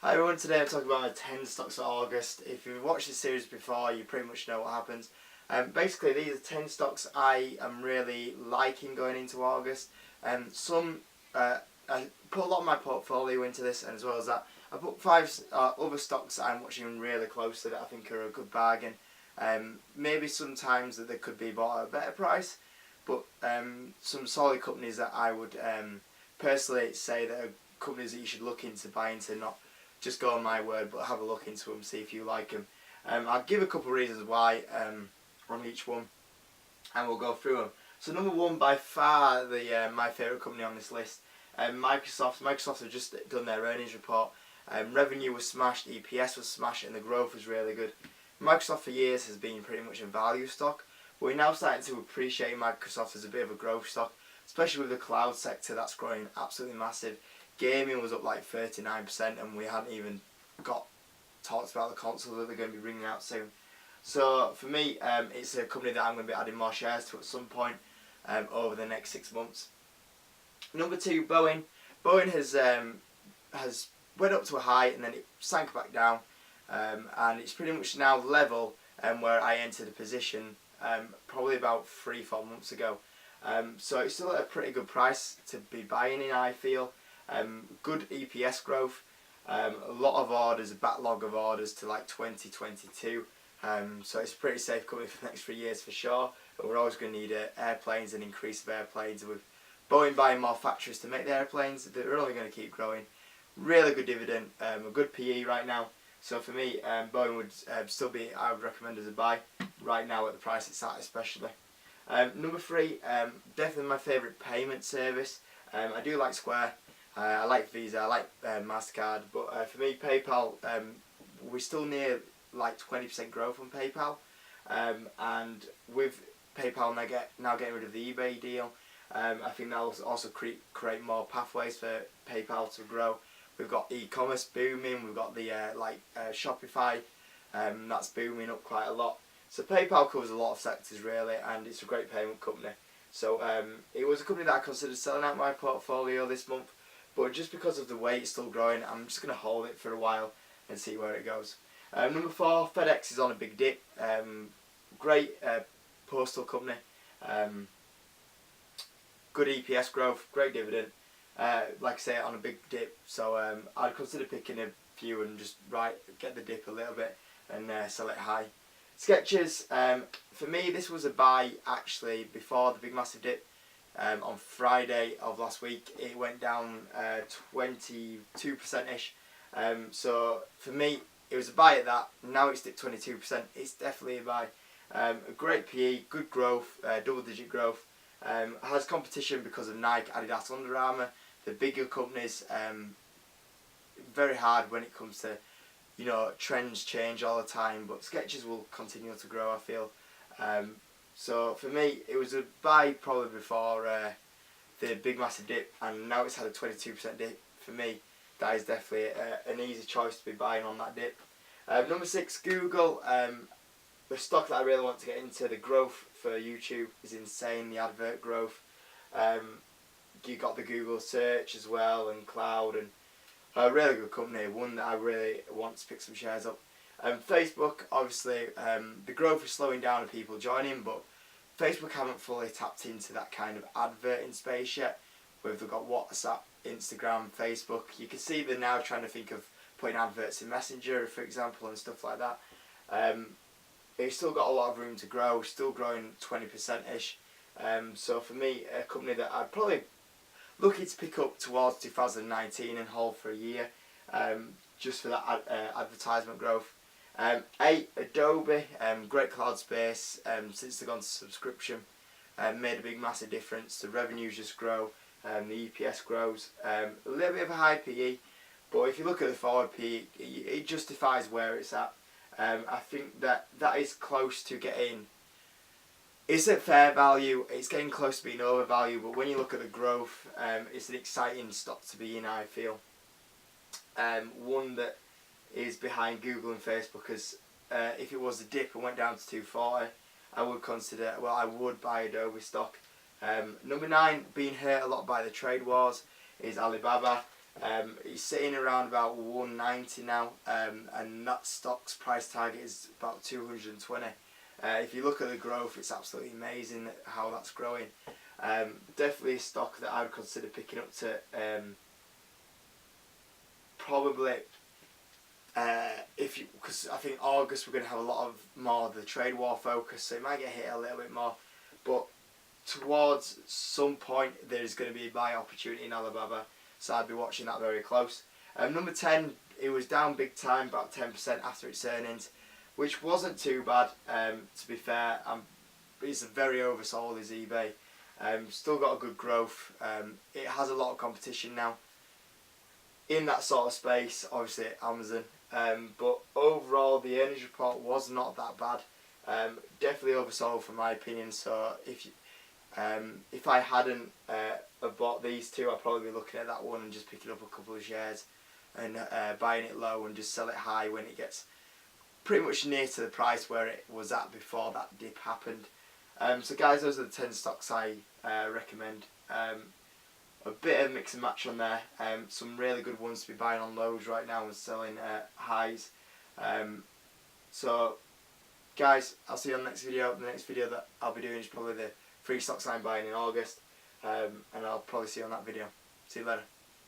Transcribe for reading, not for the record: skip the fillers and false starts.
Hi everyone, today I'm talking about my 10 stocks for August. If you've watched this series before, you pretty much know what happens. Basically, these are 10 stocks I am really liking going into August. I put a lot of my portfolio into this, and as well as that, I put 5 other stocks that I'm watching really closely that I think are a good bargain. Maybe sometimes that they could be bought at a better price, but some solid companies that I would personally say that are companies that you should look into, buy into, not just go on my word, but have a look into them, see if you like them. I'll give a couple of reasons why on each one, and we'll go through them. So number one, by far my favourite company on this list, Microsoft. Microsoft have just done their earnings report. Revenue was smashed, EPS was smashed, and the growth was really good. Microsoft for years has been pretty much a value stock, but we're now starting to appreciate Microsoft as a bit of a growth stock, especially with the cloud sector that's growing absolutely massive. Gaming was up like 39%, and we hadn't even talked about the console that they're going to be bringing out soon. So for me, it's a company that I'm going to be adding more shares to at some point over the next 6 months. Number two, Boeing. Boeing has went up to a high and then it sank back down, and it's pretty much now level where I entered a position probably about 3-4 months ago. So it's still at a pretty good price to be buying in, I feel. Good EPS growth, a lot of orders, a backlog of orders to like 2022, so it's a pretty safe company for the next 3 years for sure, but we're always going to need airplanes and increase of airplanes. With Boeing buying more factories to make the airplanes, they're only going to keep growing. Really good dividend, a good PE right now, so for me Boeing would still be, I would recommend as a buy right now at the price it's at especially. Number three, definitely my favourite payment service. I do like Square. I like Visa, I like MasterCard, but for me, PayPal, we're still near like 20% growth on PayPal, and with PayPal now getting rid of the eBay deal, I think that will also create more pathways for PayPal to grow. We've got e-commerce booming, we've got the Shopify, that's booming up quite a lot. So PayPal covers a lot of sectors really, and it's a great payment company. So it was a company that I considered selling out my portfolio this month, but just because of the way it's still growing, I'm just going to hold it for a while and see where it goes. Number four, FedEx is on a big dip. Great postal company. Good EPS growth, great dividend. Like I say, on a big dip. So I'd consider picking a few and just get the dip a little bit and sell it high. Skechers, for me this was a buy actually before the big massive dip. On Friday of last week it went down 22%ish, so for me it was a buy at that. Now it's dipped 22%, it's definitely a buy. A great PE, good growth, double digit growth, has competition because of Nike, Adidas, Under Armour, the bigger companies. Very hard when it comes to, trends change all the time, but Skechers will continue to grow, I feel. So for me, it was a buy probably before the big massive dip, and now it's had a 22% dip. For me, that is definitely an easy choice to be buying on that dip. Number 6, Google. The stock that I really want to get into, the growth for YouTube is insane, the advert growth. You got the Google search as well, and cloud, and a really good company, one that I really want to pick some shares up. Facebook, obviously, the growth is slowing down and people joining, but Facebook haven't fully tapped into that kind of adverting space yet. They've got WhatsApp, Instagram, Facebook. You can see they're now trying to think of putting adverts in Messenger, for example, and stuff like that. It's still got a lot of room to grow, still growing 20%-ish. So for me, a company that I'd probably looking to pick up towards 2019 and hold for a year, just for that advertisement growth. 8, Adobe, great cloud space, since they've gone to subscription, made a big massive difference. The revenues just grow, the EPS grows, a little bit of a high PE, but if you look at the forward PE, it justifies where it's at. I think that is close to getting, it's at fair value, it's getting close to being overvalued, but when you look at the growth, it's an exciting stock to be in, I feel. One that is behind Google and Facebook, because if it was a dip and went down to 240, I would buy Adobe stock. Number 9, being hurt a lot by the trade wars, is Alibaba. He's sitting around about 190 now, and that stock's price target is about 220. If you look at the growth, it's absolutely amazing how that's growing. Definitely a stock that I would consider picking up to probably because I think August we're going to have a lot of more of the trade war focus, so it might get hit a little bit more. But towards some point there's going to be a buy opportunity in Alibaba, so I'd be watching that very close. Number 10, it was down big time, about 10% after its earnings, which wasn't too bad. To be fair, it's very oversold is eBay. Still got a good growth. It has a lot of competition now in that sort of space, obviously Amazon. But overall, the earnings report was not that bad. Definitely oversold from my opinion. So if I hadn't have bought these two, I'd probably be looking at that one and just picking up a couple of shares and buying it low and just sell it high when it gets pretty much near to the price where it was at before that dip happened. So guys, those are the 10 stocks I recommend. A bit of mix and match on there. Some really good ones to be buying on lows right now and selling highs. So guys, I'll see you on the next video. The next video that I'll be doing is probably the 3 stocks I'm buying in August. And I'll probably see you on that video. See you later.